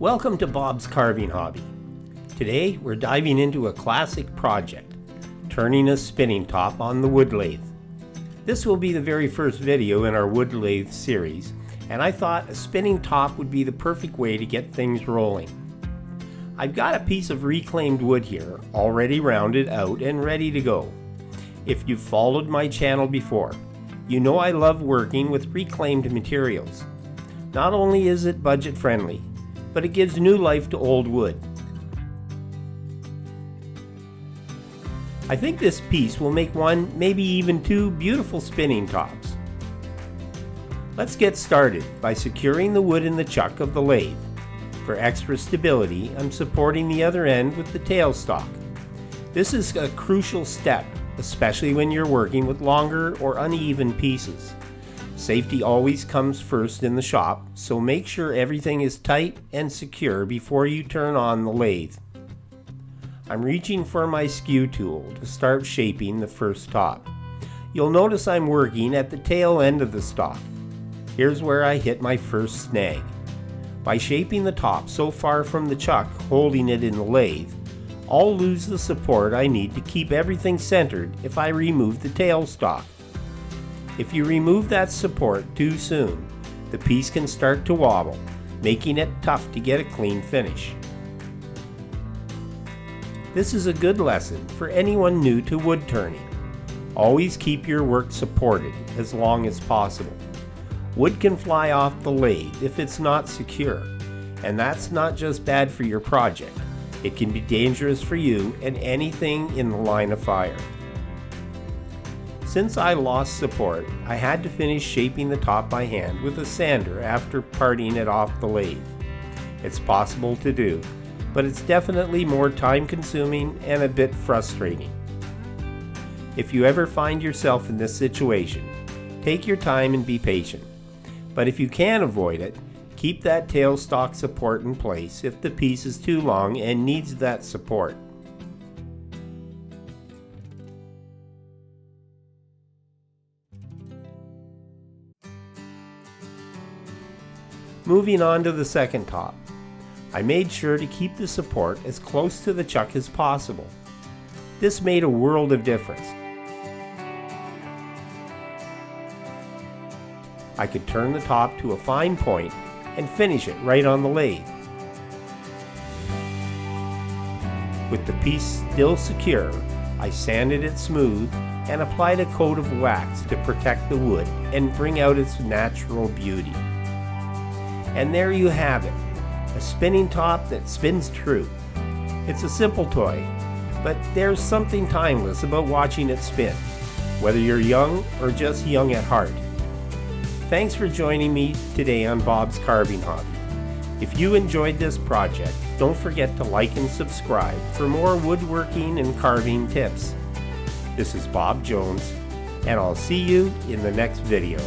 Welcome to Bob's Carving Hobby. Today we're diving into a classic project, turning a spinning top on the wood lathe. This will be the very first video in our wood lathe series, and I thought a spinning top would be the perfect way to get things rolling. I've got a piece of reclaimed wood here, already rounded out and ready to go. If you've followed my channel before, you know I love working with reclaimed materials. Not only is it budget friendly, but it gives new life to old wood. I think this piece will make one, maybe even two, beautiful spinning tops. Let's get started by securing the wood in the chuck of the lathe. For extra stability, I'm supporting the other end with the tailstock. This is a crucial step, especially when you're working with longer or uneven pieces. Safety always comes first in the shop, so make sure everything is tight and secure before you turn on the lathe. I'm reaching for my skew tool to start shaping the first top. You'll notice I'm working at the tail end of the stock. Here's where I hit my first snag. By shaping the top so far from the chuck holding it in the lathe, I'll lose the support I need to keep everything centered if I remove the tailstock. If you remove that support too soon, the piece can start to wobble, making it tough to get a clean finish. This is a good lesson for anyone new to wood turning. Always keep your work supported as long as possible. Wood can fly off the lathe if it's not secure, and that's not just bad for your project. It can be dangerous for you and anything in the line of fire. Since I lost support, I had to finish shaping the top by hand with a sander after parting it off the lathe. It's possible to do, but it's definitely more time-consuming and a bit frustrating. If you ever find yourself in this situation, take your time and be patient. But if you can avoid it, keep that tailstock support in place if the piece is too long and needs that support. Moving on to the second top, I made sure to keep the support as close to the chuck as possible. This made a world of difference. I could turn the top to a fine point and finish it right on the lathe. With the piece still secure, I sanded it smooth and applied a coat of wax to protect the wood and bring out its natural beauty. And there you have it, a spinning top that spins true. It's a simple toy, but there's something timeless about watching it spin, whether you're young or just young at heart. Thanks for joining me today on Bob's Carving Hobby. If you enjoyed this project, don't forget to like and subscribe for more woodworking and carving tips. This is Bob Jones, and I'll see you in the next video.